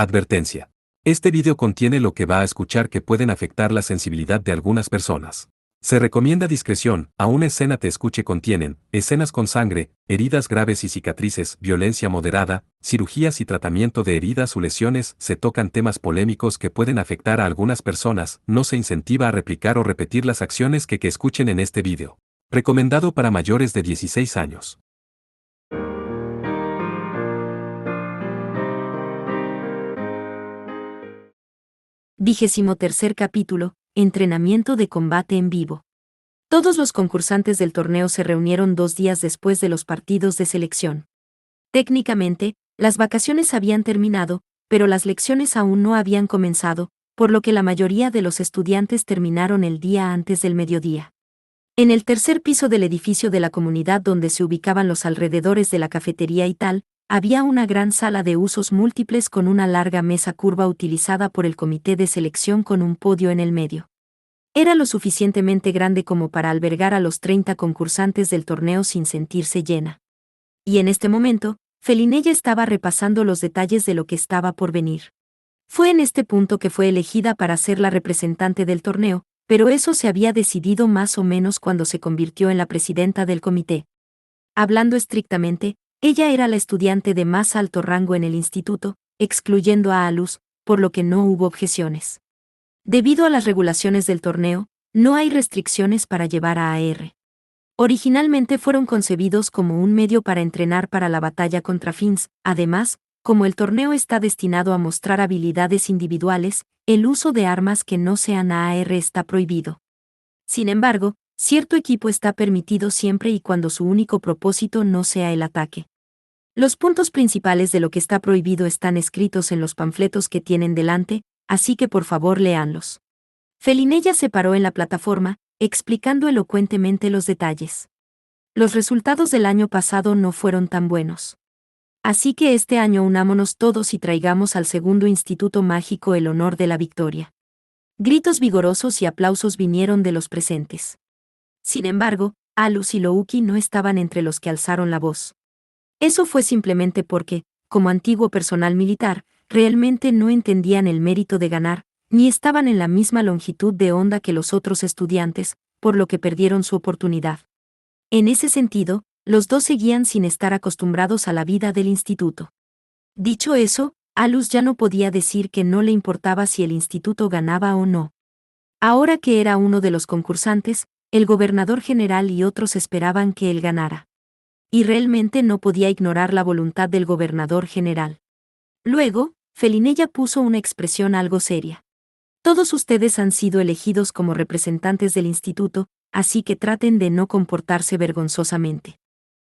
Advertencia. Este video contiene lo que va a escuchar que pueden afectar la sensibilidad de algunas personas. Se recomienda discreción, aún escena te escuche contienen, escenas con sangre, heridas graves y cicatrices, violencia moderada, cirugías y tratamiento de heridas o lesiones, se tocan temas polémicos que pueden afectar a algunas personas, no se incentiva a replicar o repetir las acciones que escuchen en este video. Recomendado para mayores de 16 años. Vigésimo-tercer capítulo, entrenamiento de combate en vivo. Todos los concursantes del torneo se reunieron 2 días después de los partidos de selección. Técnicamente, las vacaciones habían terminado, pero las lecciones aún no habían comenzado, por lo que la mayoría de los estudiantes terminaron el día antes del mediodía. En el tercer piso del edificio de la comunidad donde se ubicaban los alrededores de la cafetería y tal, había una gran sala de usos múltiples con una larga mesa curva utilizada por el comité de selección con un podio en el medio. Era lo suficientemente grande como para albergar a los 30 concursantes del torneo sin sentirse llena. Y en este momento, Felinella estaba repasando los detalles de lo que estaba por venir. Fue en este punto que fue elegida para ser la representante del torneo, pero eso se había decidido más o menos cuando se convirtió en la presidenta del comité. Hablando estrictamente, ella era la estudiante de más alto rango en el instituto, excluyendo a Alus, por lo que no hubo objeciones. Debido a las regulaciones del torneo, no hay restricciones para llevar a AR. Originalmente fueron concebidos como un medio para entrenar para la batalla contra Fins. Además, como el torneo está destinado a mostrar habilidades individuales, el uso de armas que no sean AR está prohibido. Sin embargo, cierto equipo está permitido siempre y cuando su único propósito no sea el ataque. Los puntos principales de lo que está prohibido están escritos en los panfletos que tienen delante, así que por favor léanlos. Felinella se paró en la plataforma, explicando elocuentemente los detalles. Los resultados del año pasado no fueron tan buenos. Así que este año unámonos todos y traigamos al segundo instituto mágico el honor de la victoria. Gritos vigorosos y aplausos vinieron de los presentes. Sin embargo, Alus y Louki no estaban entre los que alzaron la voz. Eso fue simplemente porque, como antiguo personal militar, realmente no entendían el mérito de ganar, ni estaban en la misma longitud de onda que los otros estudiantes, por lo que perdieron su oportunidad. En ese sentido, los dos seguían sin estar acostumbrados a la vida del instituto. Dicho eso, Alus ya no podía decir que no le importaba si el instituto ganaba o no. Ahora que era uno de los concursantes, el gobernador general y otros esperaban que él ganara. Y realmente no podía ignorar la voluntad del gobernador general. Luego, Felinella puso una expresión algo seria. Todos ustedes han sido elegidos como representantes del instituto, así que traten de no comportarse vergonzosamente.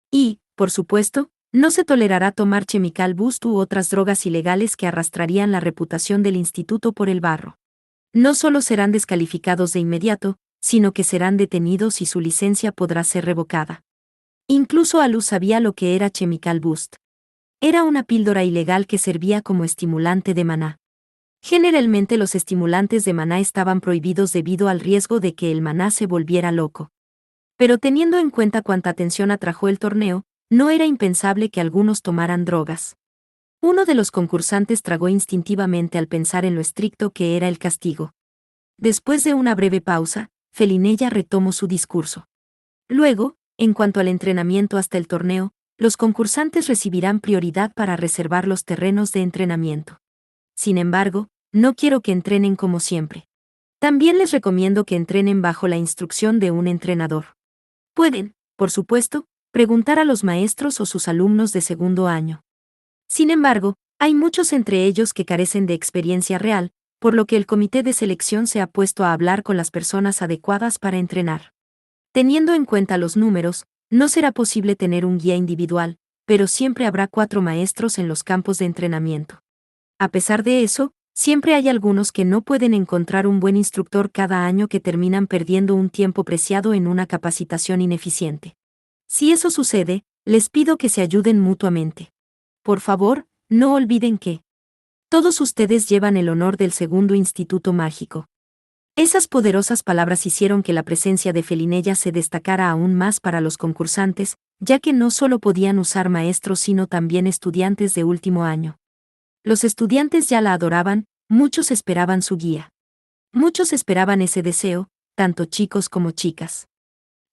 Y, por supuesto, no se tolerará tomar Chemical Boost u otras drogas ilegales que arrastrarían la reputación del instituto por el barro. No solo serán descalificados de inmediato, sino que serán detenidos y su licencia podrá ser revocada. Incluso Alus sabía lo que era Chemical Boost. Era una píldora ilegal que servía como estimulante de maná. Generalmente los estimulantes de maná estaban prohibidos debido al riesgo de que el maná se volviera loco. Pero teniendo en cuenta cuánta atención atrajo el torneo, no era impensable que algunos tomaran drogas. Uno de los concursantes tragó instintivamente al pensar en lo estricto que era el castigo. Después de una breve pausa, Felinella retomó su discurso. Luego, en cuanto al entrenamiento hasta el torneo, los concursantes recibirán prioridad para reservar los terrenos de entrenamiento. Sin embargo, no quiero que entrenen como siempre. También les recomiendo que entrenen bajo la instrucción de un entrenador. Pueden, por supuesto, preguntar a los maestros o sus alumnos de segundo año. Sin embargo, hay muchos entre ellos que carecen de experiencia real, por lo que el comité de selección se ha puesto a hablar con las personas adecuadas para entrenar. Teniendo en cuenta los números, no será posible tener un guía individual, pero siempre habrá 4 maestros en los campos de entrenamiento. A pesar de eso, siempre hay algunos que no pueden encontrar un buen instructor cada año que terminan perdiendo un tiempo preciado en una capacitación ineficiente. Si eso sucede, les pido que se ayuden mutuamente. Por favor, no olviden que todos ustedes llevan el honor del segundo instituto mágico. Esas poderosas palabras hicieron que la presencia de Felinella se destacara aún más para los concursantes, ya que no solo podían usar maestros sino también estudiantes de último año. Los estudiantes ya la adoraban, muchos esperaban su guía. Muchos esperaban ese deseo, tanto chicos como chicas.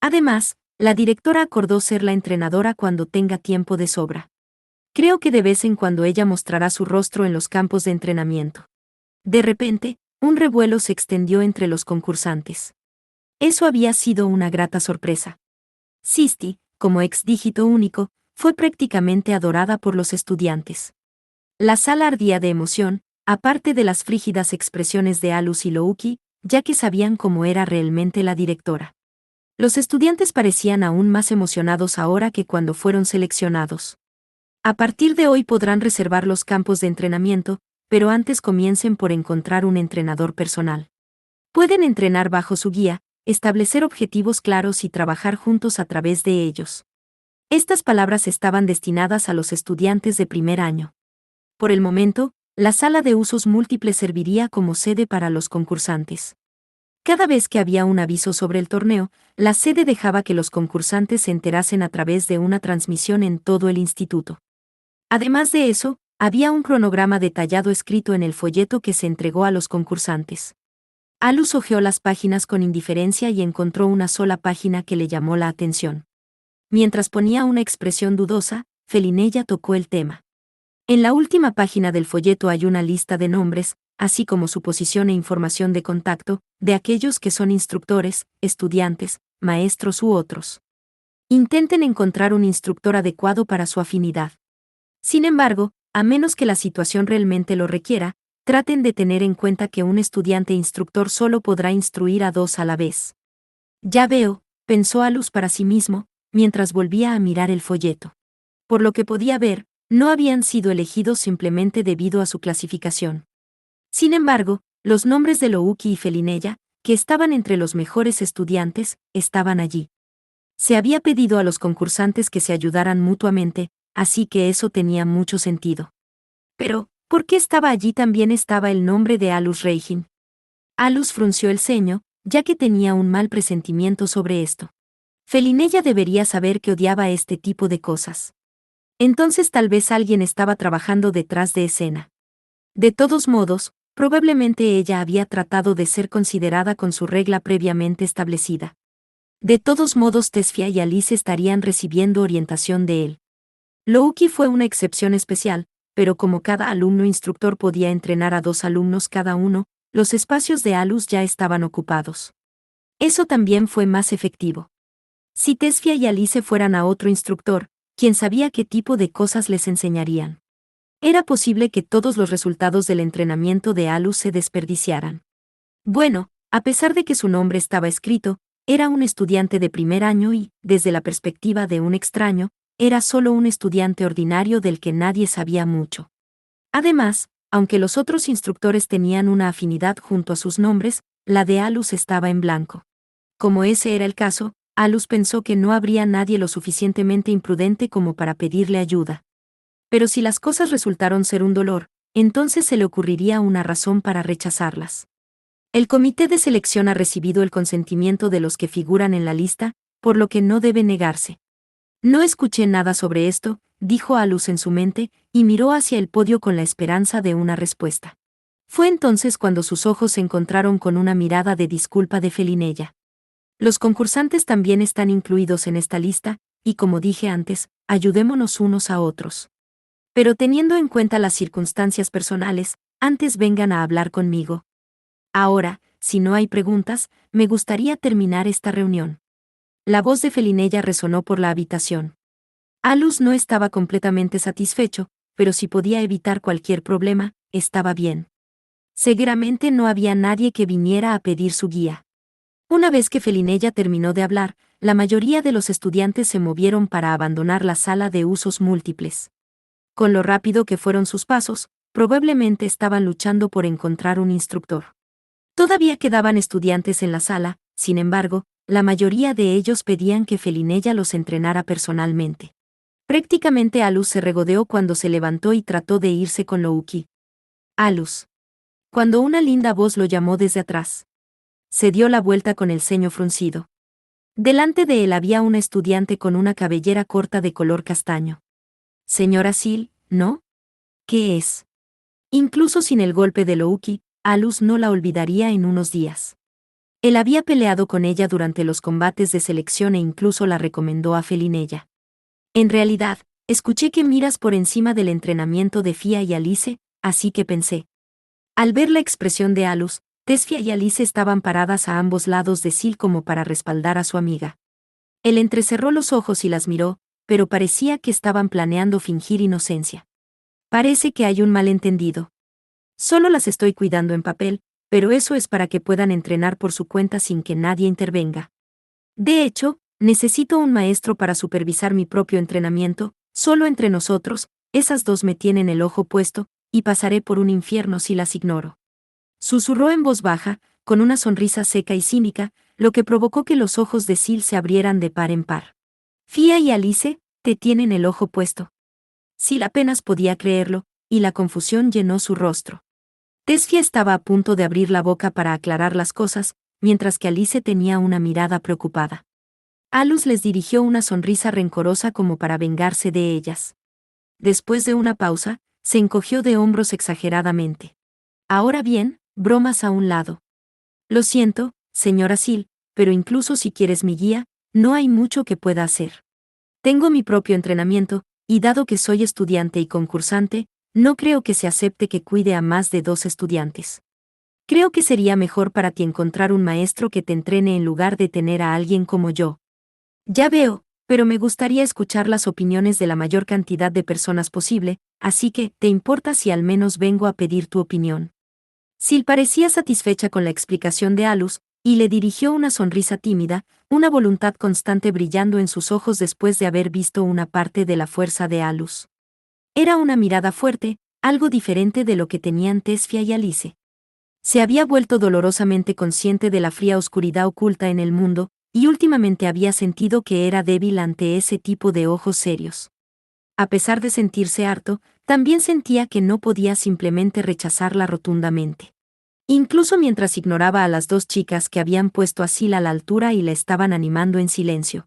Además, la directora acordó ser la entrenadora cuando tenga tiempo de sobra. Creo que de vez en cuando ella mostrará su rostro en los campos de entrenamiento. De repente, un revuelo se extendió entre los concursantes. Eso había sido una grata sorpresa. Sisti, como ex dígito único, fue prácticamente adorada por los estudiantes. La sala ardía de emoción, aparte de las frígidas expresiones de Alus y Louki, ya que sabían cómo era realmente la directora. Los estudiantes parecían aún más emocionados ahora que cuando fueron seleccionados. A partir de hoy podrán reservar los campos de entrenamiento, pero antes comiencen por encontrar un entrenador personal. Pueden entrenar bajo su guía, establecer objetivos claros y trabajar juntos a través de ellos. Estas palabras estaban destinadas a los estudiantes de primer año. Por el momento, la sala de usos múltiples serviría como sede para los concursantes. Cada vez que había un aviso sobre el torneo, la sede dejaba que los concursantes se enterasen a través de una transmisión en todo el instituto. Además de eso, había un cronograma detallado escrito en el folleto que se entregó a los concursantes. Alus hojeó las páginas con indiferencia y encontró una sola página que le llamó la atención. Mientras ponía una expresión dudosa, Felinella tocó el tema. En la última página del folleto hay una lista de nombres, así como su posición e información de contacto, de aquellos que son instructores, estudiantes, maestros u otros. Intenten encontrar un instructor adecuado para su afinidad. Sin embargo, a menos que la situación realmente lo requiera, traten de tener en cuenta que un estudiante instructor solo podrá instruir a 2 a la vez. Ya veo, pensó Alus para sí mismo, mientras volvía a mirar el folleto. Por lo que podía ver, no habían sido elegidos simplemente debido a su clasificación. Sin embargo, los nombres de Louki y Felinella, que estaban entre los mejores estudiantes, estaban allí. Se había pedido a los concursantes que se ayudaran mutuamente, así que eso tenía mucho sentido. Pero, ¿por qué estaba allí también estaba el nombre de Alus Reijin? Alus frunció el ceño, ya que tenía un mal presentimiento sobre esto. Felinella debería saber que odiaba este tipo de cosas. Entonces tal vez alguien estaba trabajando detrás de escena. De todos modos, probablemente ella había tratado de ser considerada con su regla previamente establecida. De todos modos Tesfia y Alice estarían recibiendo orientación de él. Louki fue una excepción especial, pero como cada alumno instructor podía entrenar a 2 alumnos cada uno, los espacios de Alus ya estaban ocupados. Eso también fue más efectivo. Si Tesfia y Alice fueran a otro instructor, ¿quién sabía qué tipo de cosas les enseñarían? Era posible que todos los resultados del entrenamiento de Alus se desperdiciaran. Bueno, a pesar de que su nombre estaba escrito, era un estudiante de primer año y, desde la perspectiva de un extraño, era solo un estudiante ordinario del que nadie sabía mucho. Además, aunque los otros instructores tenían una afinidad junto a sus nombres, la de Alus estaba en blanco. Como ese era el caso, Alus pensó que no habría nadie lo suficientemente imprudente como para pedirle ayuda. Pero si las cosas resultaron ser un dolor, entonces se le ocurriría una razón para rechazarlas. El comité de selección ha recibido el consentimiento de los que figuran en la lista, por lo que no debe negarse. No escuché nada sobre esto, dijo Alus en su mente, y miró hacia el podio con la esperanza de una respuesta. Fue entonces cuando sus ojos se encontraron con una mirada de disculpa de Felinella. Los concursantes también están incluidos en esta lista, y como dije antes, ayudémonos unos a otros. Pero teniendo en cuenta las circunstancias personales, antes vengan a hablar conmigo. Ahora, si no hay preguntas, me gustaría terminar esta reunión. La voz de Felinella resonó por la habitación. Alus no estaba completamente satisfecho, pero si podía evitar cualquier problema, estaba bien. Seguramente no había nadie que viniera a pedir su guía. Una vez que Felinella terminó de hablar, la mayoría de los estudiantes se movieron para abandonar la sala de usos múltiples. Con lo rápido que fueron sus pasos, probablemente estaban luchando por encontrar un instructor. Todavía quedaban estudiantes en la sala, sin embargo, la mayoría de ellos pedían que Felinella los entrenara personalmente. Prácticamente Alus se regodeó cuando se levantó y trató de irse con Louki. Alus. Cuando una linda voz lo llamó desde atrás. Se dio la vuelta con el ceño fruncido. Delante de él había una estudiante con una cabellera corta de color castaño. Señora Sil, ¿no? ¿Qué es? Incluso sin el golpe de Louki, Alus no la olvidaría en unos días. Él había peleado con ella durante los combates de selección e incluso la recomendó a Felinella. En realidad, escuché que miras por encima del entrenamiento de Fia y Alice, así que pensé. Al ver la expresión de Alus, Tesfia y Alice estaban paradas a ambos lados de Sil como para respaldar a su amiga. Él entrecerró los ojos y las miró, pero parecía que estaban planeando fingir inocencia. Parece que hay un malentendido. Solo las estoy cuidando en papel, pero eso es para que puedan entrenar por su cuenta sin que nadie intervenga. De hecho, necesito un maestro para supervisar mi propio entrenamiento, solo entre nosotros, esas dos me tienen el ojo puesto, y pasaré por un infierno si las ignoro. Susurró en voz baja, con una sonrisa seca y cínica, lo que provocó que los ojos de Sil se abrieran de par en par. Fia y Alice, te tienen el ojo puesto. Sil apenas podía creerlo, y la confusión llenó su rostro. Tesfia estaba a punto de abrir la boca para aclarar las cosas, mientras que Alice tenía una mirada preocupada. Alus les dirigió una sonrisa rencorosa como para vengarse de ellas. Después de una pausa, se encogió de hombros exageradamente. Ahora bien, bromas a un lado. Lo siento, señora Sil, pero incluso si quieres mi guía, no hay mucho que pueda hacer. Tengo mi propio entrenamiento, y dado que soy estudiante y concursante, no creo que se acepte que cuide a más de 2 estudiantes. Creo que sería mejor para ti encontrar un maestro que te entrene en lugar de tener a alguien como yo. Ya veo, pero me gustaría escuchar las opiniones de la mayor cantidad de personas posible, así que, ¿te importa si al menos vengo a pedir tu opinión? Sil parecía satisfecha con la explicación de Alus, y le dirigió una sonrisa tímida, una voluntad constante brillando en sus ojos después de haber visto una parte de la fuerza de Alus. Era una mirada fuerte, algo diferente de lo que tenían Tesfia y Alice. Se había vuelto dolorosamente consciente de la fría oscuridad oculta en el mundo, y últimamente había sentido que era débil ante ese tipo de ojos serios. A pesar de sentirse harto, también sentía que no podía simplemente rechazarla rotundamente. Incluso mientras ignoraba a las dos chicas que habían puesto a Sil a la altura y la estaban animando en silencio.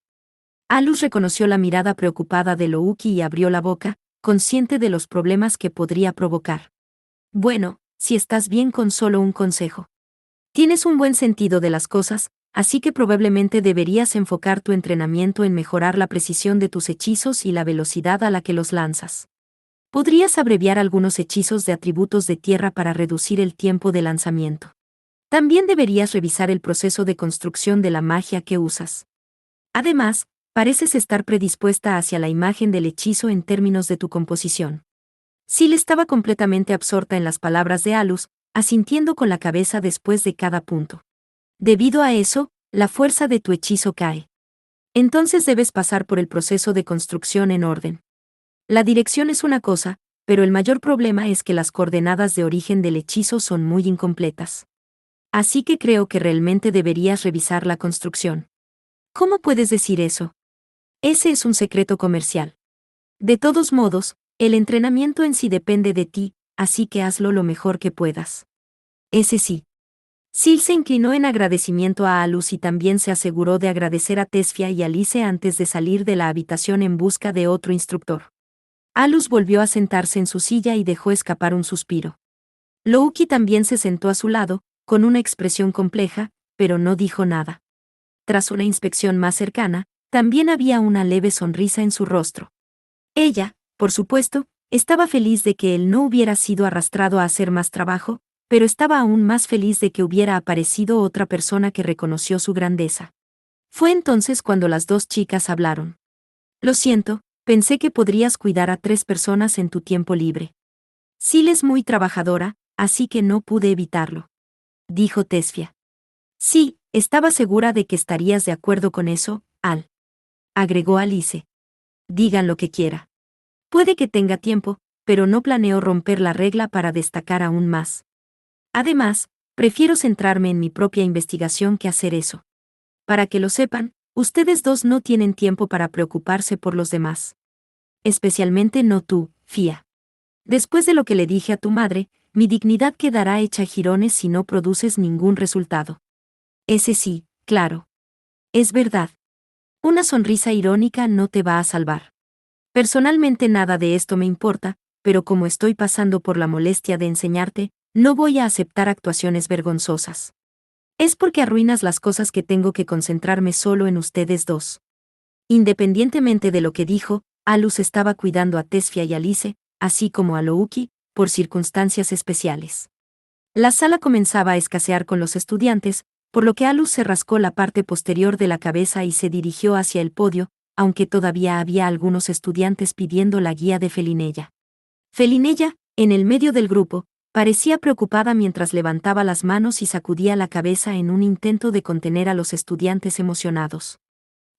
Alus reconoció la mirada preocupada de Louki y abrió la boca, consciente de los problemas que podría provocar. Bueno, si estás bien con solo un consejo. Tienes un buen sentido de las cosas, así que probablemente deberías enfocar tu entrenamiento en mejorar la precisión de tus hechizos y la velocidad a la que los lanzas. Podrías abreviar algunos hechizos de atributos de tierra para reducir el tiempo de lanzamiento. También deberías revisar el proceso de construcción de la magia que usas. Además, pareces estar predispuesta hacia la imagen del hechizo en términos de tu composición. Sil estaba completamente absorta en las palabras de Alus, asintiendo con la cabeza después de cada punto. Debido a eso, la fuerza de tu hechizo cae. Entonces debes pasar por el proceso de construcción en orden. La dirección es una cosa, pero el mayor problema es que las coordenadas de origen del hechizo son muy incompletas. Así que creo que realmente deberías revisar la construcción. ¿Cómo puedes decir eso? Ese es un secreto comercial. De todos modos, el entrenamiento en sí depende de ti, así que hazlo lo mejor que puedas. Ese sí. Sil se inclinó en agradecimiento a Alus y también se aseguró de agradecer a Tesfia y Alice antes de salir de la habitación en busca de otro instructor. Alus volvió a sentarse en su silla y dejó escapar un suspiro. Louki también se sentó a su lado, con una expresión compleja, pero no dijo nada. Tras una inspección más cercana, también había una leve sonrisa en su rostro. Ella, por supuesto, estaba feliz de que él no hubiera sido arrastrado a hacer más trabajo, pero estaba aún más feliz de que hubiera aparecido otra persona que reconoció su grandeza. Fue entonces cuando las dos chicas hablaron. Lo siento, pensé que podrías cuidar a 3 personas en tu tiempo libre. Sil es muy trabajadora, así que no pude evitarlo. Dijo Tesfia. Sí, estaba segura de que estarías de acuerdo con eso, Al. Agregó Alice. Digan lo que quiera. Puede que tenga tiempo, pero no planeo romper la regla para destacar aún más. Además, prefiero centrarme en mi propia investigación que hacer eso. Para que lo sepan, ustedes dos no tienen tiempo para preocuparse por los demás. Especialmente no tú, Fia. Después de lo que le dije a tu madre, mi dignidad quedará hecha jirones si no produces ningún resultado. Ese sí, claro. Es verdad. Una sonrisa irónica no te va a salvar. Personalmente nada de esto me importa, pero como estoy pasando por la molestia de enseñarte, no voy a aceptar actuaciones vergonzosas. Es porque arruinas las cosas que tengo que concentrarme solo en ustedes dos. Independientemente de lo que dijo, Alus estaba cuidando a Tesfia y Alice, así como a Louki, por circunstancias especiales. La sala comenzaba a escasear con los estudiantes, por lo que Alus se rascó la parte posterior de la cabeza y se dirigió hacia el podio, aunque todavía había algunos estudiantes pidiendo la guía de Felinella. Felinella, en el medio del grupo, parecía preocupada mientras levantaba las manos y sacudía la cabeza en un intento de contener a los estudiantes emocionados.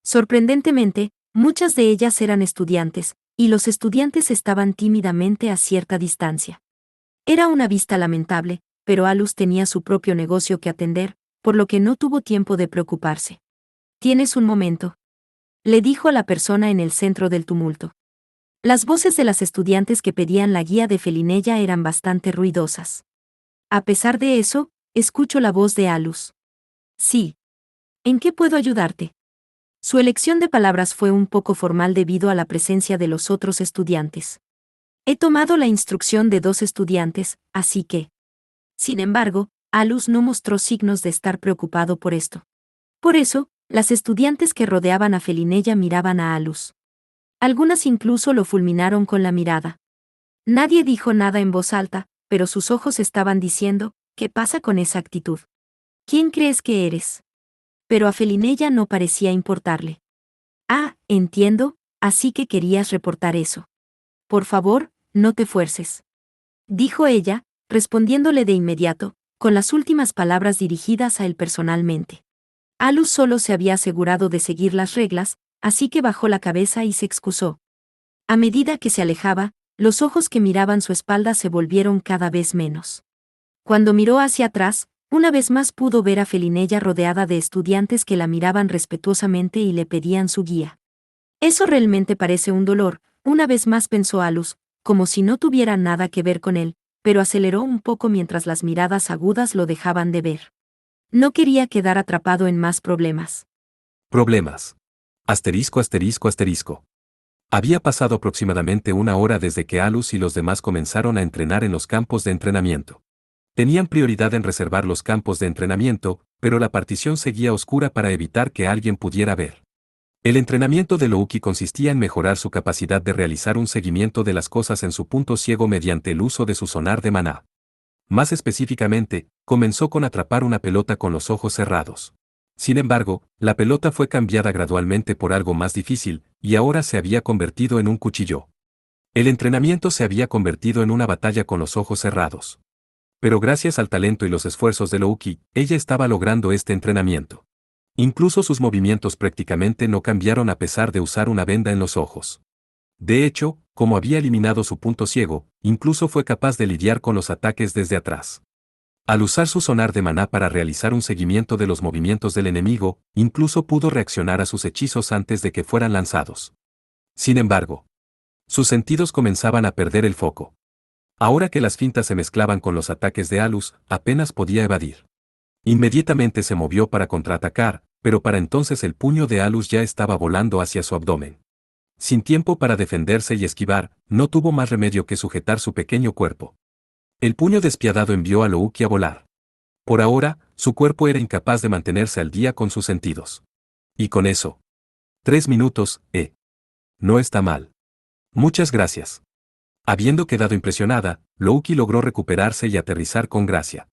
Sorprendentemente, muchas de ellas eran estudiantes, y los estudiantes estaban tímidamente a cierta distancia. Era una vista lamentable, pero Alus tenía su propio negocio que atender, por lo que no tuvo tiempo de preocuparse. «¿Tienes un momento?», le dijo a la persona en el centro del tumulto. Las voces de las estudiantes que pedían la guía de Felinella eran bastante ruidosas. A pesar de eso, escucho la voz de Alus. «Sí. ¿En qué puedo ayudarte?». Su elección de palabras fue un poco formal debido a la presencia de los otros estudiantes. «He tomado la instrucción de 2 estudiantes, así que». Sin embargo, Alus no mostró signos de estar preocupado por esto. Por eso, las estudiantes que rodeaban a Felinella miraban a Alus. Algunas incluso lo fulminaron con la mirada. Nadie dijo nada en voz alta, pero sus ojos estaban diciendo, «¿Qué pasa con esa actitud? ¿Quién crees que eres?». Pero a Felinella no parecía importarle. «Ah, entiendo, así que querías reportar eso. Por favor, no te fuerces», dijo ella, respondiéndole de inmediato, con las últimas palabras dirigidas a él personalmente. Alus solo se había asegurado de seguir las reglas, así que bajó la cabeza y se excusó. A medida que se alejaba, los ojos que miraban su espalda se volvieron cada vez menos. Cuando miró hacia atrás, una vez más pudo ver a Felinella rodeada de estudiantes que la miraban respetuosamente y le pedían su guía. «Eso realmente parece un dolor», una vez más pensó Alus, como si no tuviera nada que ver con él, pero aceleró un poco mientras las miradas agudas lo dejaban de ver. No quería quedar atrapado en más problemas. Problemas. Asterisco, asterisco, asterisco. Había pasado aproximadamente 1 hora desde que Alus y los demás comenzaron a entrenar en los campos de entrenamiento. Tenían prioridad en reservar los campos de entrenamiento, pero la partición seguía oscura para evitar que alguien pudiera ver. El entrenamiento de Louki consistía en mejorar su capacidad de realizar un seguimiento de las cosas en su punto ciego mediante el uso de su sonar de maná. Más específicamente, comenzó con atrapar una pelota con los ojos cerrados. Sin embargo, la pelota fue cambiada gradualmente por algo más difícil, y ahora se había convertido en un cuchillo. El entrenamiento se había convertido en una batalla con los ojos cerrados. Pero gracias al talento y los esfuerzos de Louki, ella estaba logrando este entrenamiento. Incluso sus movimientos prácticamente no cambiaron a pesar de usar una venda en los ojos. De hecho, como había eliminado su punto ciego, incluso fue capaz de lidiar con los ataques desde atrás. Al usar su sonar de maná para realizar un seguimiento de los movimientos del enemigo, incluso pudo reaccionar a sus hechizos antes de que fueran lanzados. Sin embargo, sus sentidos comenzaban a perder el foco. Ahora que las fintas se mezclaban con los ataques de Alus, apenas podía evadir. Inmediatamente se movió para contraatacar, pero para entonces el puño de Alus ya estaba volando hacia su abdomen. Sin tiempo para defenderse y esquivar, no tuvo más remedio que sujetar su pequeño cuerpo. El puño despiadado envió a Louki a volar. Por ahora, su cuerpo era incapaz de mantenerse al día con sus sentidos. Y con eso. 3 minutos, No está mal. Muchas gracias. Habiendo quedado impresionada, Louki logró recuperarse y aterrizar con gracia.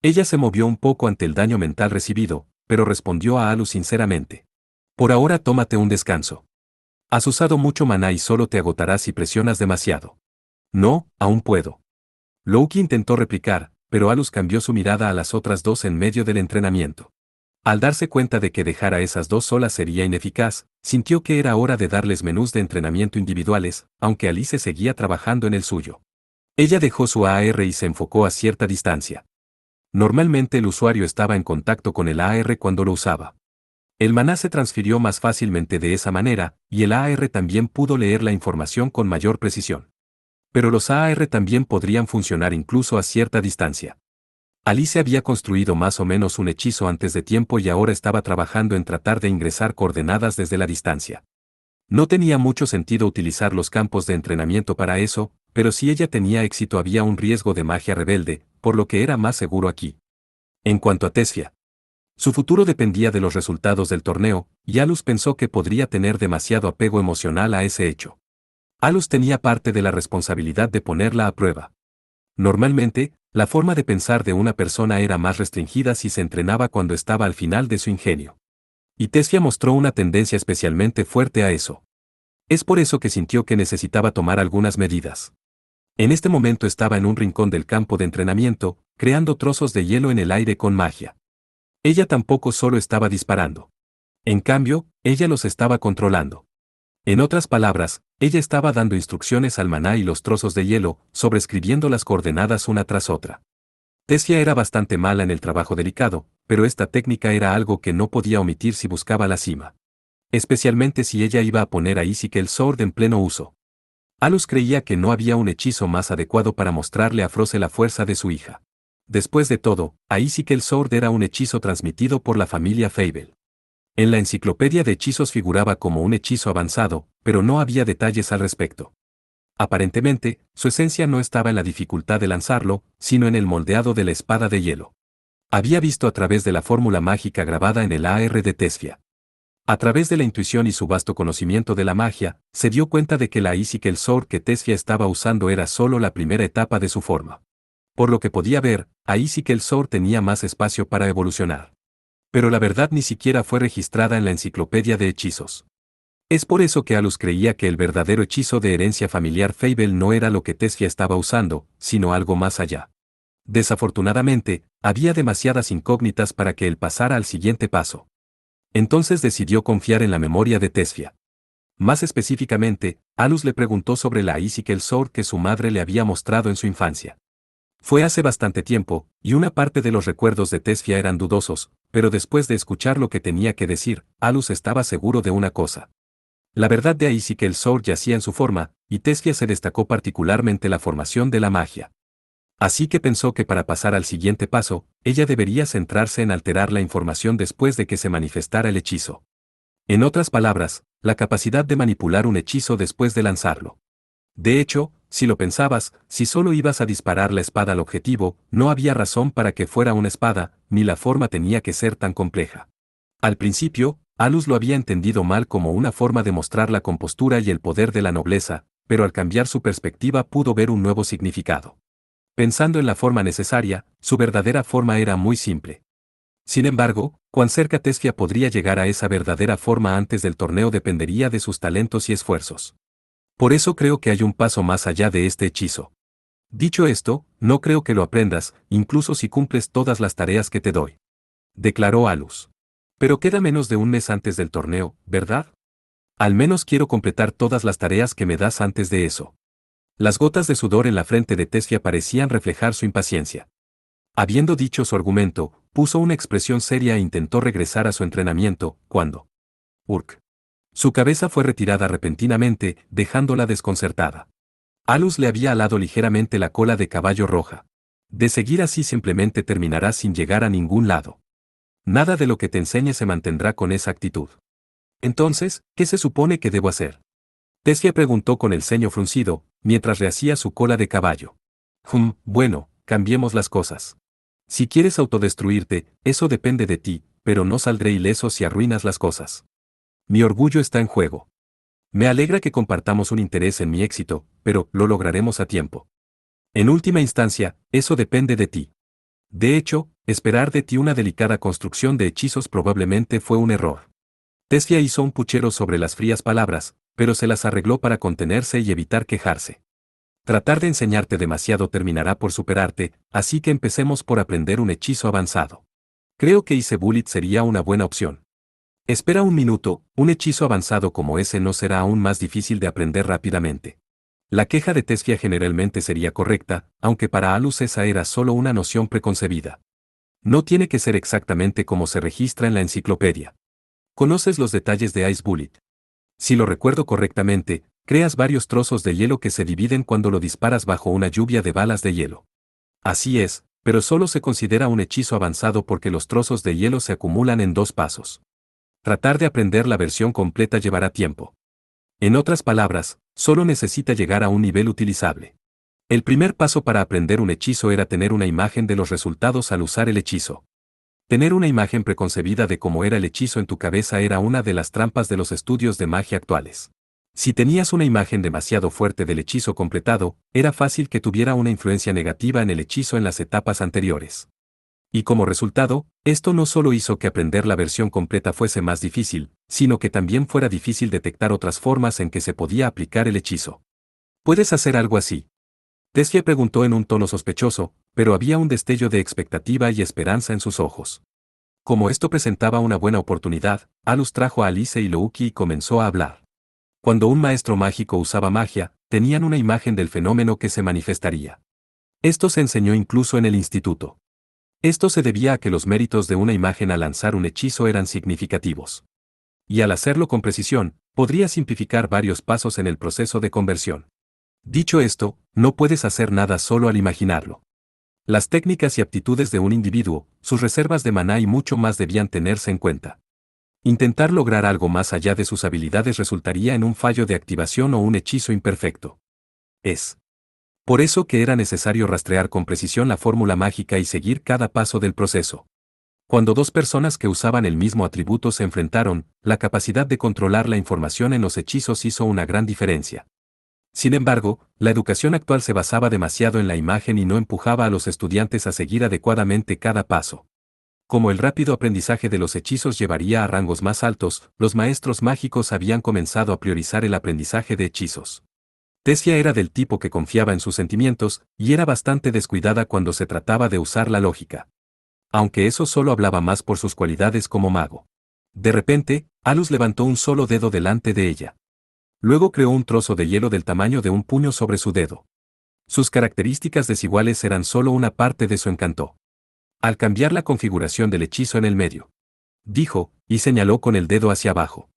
Ella se movió un poco ante el daño mental recibido, pero respondió a Alus sinceramente. Por ahora tómate un descanso. Has usado mucho maná y solo te agotarás si presionas demasiado. No, aún puedo. Louki intentó replicar, pero Alus cambió su mirada a las otras dos en medio del entrenamiento. Al darse cuenta de que dejar a esas dos solas sería ineficaz, sintió que era hora de darles menús de entrenamiento individuales, aunque Alice seguía trabajando en el suyo. Ella dejó su AR y se enfocó a cierta distancia. Normalmente el usuario estaba en contacto con el AR cuando lo usaba. El maná se transfirió más fácilmente de esa manera, y el AR también pudo leer la información con mayor precisión. Pero los AR también podrían funcionar incluso a cierta distancia. Alice había construido más o menos un hechizo antes de tiempo y ahora estaba trabajando en tratar de ingresar coordenadas desde la distancia. No tenía mucho sentido utilizar los campos de entrenamiento para eso, pero si ella tenía éxito había un riesgo de magia rebelde, por lo que era más seguro aquí. En cuanto a Tessia, su futuro dependía de los resultados del torneo, y Alus pensó que podría tener demasiado apego emocional a ese hecho. Alus tenía parte de la responsabilidad de ponerla a prueba. Normalmente, la forma de pensar de una persona era más restringida si se entrenaba cuando estaba al final de su ingenio. Y Tessia mostró una tendencia especialmente fuerte a eso. Es por eso que sintió que necesitaba tomar algunas medidas. En este momento estaba en un rincón del campo de entrenamiento, creando trozos de hielo en el aire con magia. Ella tampoco solo estaba disparando. En cambio, ella los estaba controlando. En otras palabras, ella estaba dando instrucciones al maná y los trozos de hielo, sobreescribiendo las coordenadas una tras otra. Tessia era bastante mala en el trabajo delicado, pero esta técnica era algo que no podía omitir si buscaba la cima. Especialmente si ella iba a poner a Ezekiel Sword en pleno uso. Alus creía que no había un hechizo más adecuado para mostrarle a Froze la fuerza de su hija. Después de todo, Ezekiel Sword era un hechizo transmitido por la familia Fable. En la enciclopedia de hechizos figuraba como un hechizo avanzado, pero no había detalles al respecto. Aparentemente, su esencia no estaba en la dificultad de lanzarlo, sino en el moldeado de la espada de hielo. Había visto a través de la fórmula mágica grabada en el AR de Tessia. A través de la intuición y su vasto conocimiento de la magia, se dio cuenta de que la Ezekiel Sword que Tessia estaba usando era solo la primera etapa de su forma. Por lo que podía ver, Ezekiel Sword tenía más espacio para evolucionar. Pero la verdad ni siquiera fue registrada en la enciclopedia de hechizos. Es por eso que Alus creía que el verdadero hechizo de herencia familiar Fable no era lo que Tessia estaba usando, sino algo más allá. Desafortunadamente, había demasiadas incógnitas para que él pasara al siguiente paso. Entonces decidió confiar en la memoria de Tessia. Más específicamente, Alus le preguntó sobre la Ezekiel Sword que su madre le había mostrado en su infancia. Fue hace bastante tiempo, y una parte de los recuerdos de Tessia eran dudosos, pero después de escuchar lo que tenía que decir, Alus estaba seguro de una cosa. La verdad de Ezekiel Sword yacía en su forma, y Tessia se destacó particularmente la formación de la magia. Así que pensó que para pasar al siguiente paso, ella debería centrarse en alterar la información después de que se manifestara el hechizo. En otras palabras, la capacidad de manipular un hechizo después de lanzarlo. De hecho, si lo pensabas, si solo ibas a disparar la espada al objetivo, no había razón para que fuera una espada, ni la forma tenía que ser tan compleja. Al principio, Alus lo había entendido mal como una forma de mostrar la compostura y el poder de la nobleza, pero al cambiar su perspectiva pudo ver un nuevo significado. Pensando en la forma necesaria, su verdadera forma era muy simple. Sin embargo, cuán cerca Tessia podría llegar a esa verdadera forma antes del torneo dependería de sus talentos y esfuerzos. Por eso creo que hay un paso más allá de este hechizo. Dicho esto, no creo que lo aprendas, incluso si cumples todas las tareas que te doy. Declaró Alus. Pero queda menos de un mes antes del torneo, ¿verdad? Al menos quiero completar todas las tareas que me das antes de eso. Las gotas de sudor en la frente de Tessia parecían reflejar su impaciencia. Habiendo dicho su argumento, puso una expresión seria e intentó regresar a su entrenamiento, cuando Urk. Su cabeza fue retirada repentinamente, dejándola desconcertada. Alus le había alado ligeramente la cola de caballo roja. De seguir así simplemente terminarás sin llegar a ningún lado. Nada de lo que te enseñe se mantendrá con esa actitud. Entonces, ¿qué se supone que debo hacer? Tessia preguntó con el ceño fruncido, mientras rehacía su cola de caballo. Bueno, cambiemos las cosas. Si quieres autodestruirte, eso depende de ti, pero no saldré ileso si arruinas las cosas. Mi orgullo está en juego. Me alegra que compartamos un interés en mi éxito, pero lo lograremos a tiempo. En última instancia, eso depende de ti. De hecho, esperar de ti una delicada construcción de hechizos probablemente fue un error. Tessia hizo un puchero sobre las frías palabras, pero se las arregló para contenerse y evitar quejarse. Tratar de enseñarte demasiado terminará por superarte, así que empecemos por aprender un hechizo avanzado. Creo que Ice Bullet sería una buena opción. Espera un minuto, un hechizo avanzado como ese no será aún más difícil de aprender rápidamente. La queja de Tessia generalmente sería correcta, aunque para Alus esa era solo una noción preconcebida. No tiene que ser exactamente como se registra en la enciclopedia. ¿Conoces los detalles de Ice Bullet? Si lo recuerdo correctamente, creas varios trozos de hielo que se dividen cuando lo disparas bajo una lluvia de balas de hielo. Así es, pero solo se considera un hechizo avanzado porque los trozos de hielo se acumulan en 2 pasos. Tratar de aprender la versión completa llevará tiempo. En otras palabras, solo necesita llegar a un nivel utilizable. El primer paso para aprender un hechizo era tener una imagen de los resultados al usar el hechizo. Tener una imagen preconcebida de cómo era el hechizo en tu cabeza era una de las trampas de los estudios de magia actuales. Si tenías una imagen demasiado fuerte del hechizo completado, era fácil que tuviera una influencia negativa en el hechizo en las etapas anteriores. Y como resultado, esto no solo hizo que aprender la versión completa fuese más difícil, sino que también fuera difícil detectar otras formas en que se podía aplicar el hechizo. ¿Puedes hacer algo así? Tessia preguntó en un tono sospechoso, pero había un destello de expectativa y esperanza en sus ojos. Como esto presentaba una buena oportunidad, Alus trajo a Alice y Louki y comenzó a hablar. Cuando un maestro mágico usaba magia, tenían una imagen del fenómeno que se manifestaría. Esto se enseñó incluso en el instituto. Esto se debía a que los méritos de una imagen al lanzar un hechizo eran significativos. Y al hacerlo con precisión, podría simplificar varios pasos en el proceso de conversión. Dicho esto, no puedes hacer nada solo al imaginarlo. Las técnicas y aptitudes de un individuo, sus reservas de maná y mucho más debían tenerse en cuenta. Intentar lograr algo más allá de sus habilidades resultaría en un fallo de activación o un hechizo imperfecto. Es por eso que era necesario rastrear con precisión la fórmula mágica y seguir cada paso del proceso. Cuando dos personas que usaban el mismo atributo se enfrentaron, la capacidad de controlar la información en los hechizos hizo una gran diferencia. Sin embargo, la educación actual se basaba demasiado en la imagen y no empujaba a los estudiantes a seguir adecuadamente cada paso. Como el rápido aprendizaje de los hechizos llevaría a rangos más altos, los maestros mágicos habían comenzado a priorizar el aprendizaje de hechizos. Tessia era del tipo que confiaba en sus sentimientos, y era bastante descuidada cuando se trataba de usar la lógica. Aunque eso solo hablaba más por sus cualidades como mago. De repente, Alus levantó un solo dedo delante de ella. Luego creó un trozo de hielo del tamaño de un puño sobre su dedo. Sus características desiguales eran solo una parte de su encanto. Al cambiar la configuración del hechizo en el medio, dijo, y señaló con el dedo hacia abajo.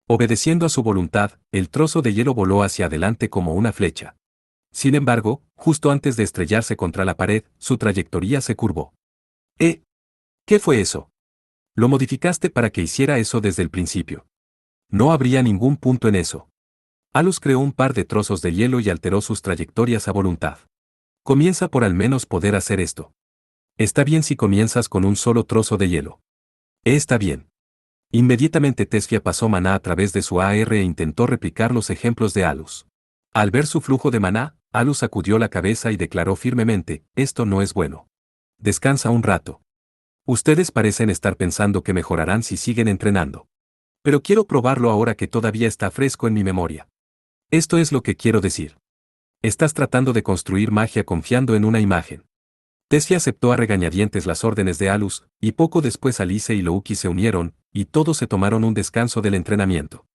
Obedeciendo a su voluntad, el trozo de hielo voló hacia adelante como una flecha. Sin embargo, justo antes de estrellarse contra la pared, su trayectoria se curvó. ¿Qué fue eso? Lo modificaste para que hiciera eso desde el principio. No habría ningún punto en eso. Alus creó un par de trozos de hielo y alteró sus trayectorias a voluntad. Comienza por al menos poder hacer esto. Está bien si comienzas con un solo trozo de hielo. Está bien. Inmediatamente Tessia pasó maná a través de su AR e intentó replicar los ejemplos de Alus. Al ver su flujo de maná, Alus sacudió la cabeza y declaró firmemente, esto no es bueno. Descansa un rato. Ustedes parecen estar pensando que mejorarán si siguen entrenando. Pero quiero probarlo ahora que todavía está fresco en mi memoria. Esto es lo que quiero decir. Estás tratando de construir magia confiando en una imagen. Tessia aceptó a regañadientes las órdenes de Alus, y poco después Alice y Louki se unieron, y todos se tomaron un descanso del entrenamiento.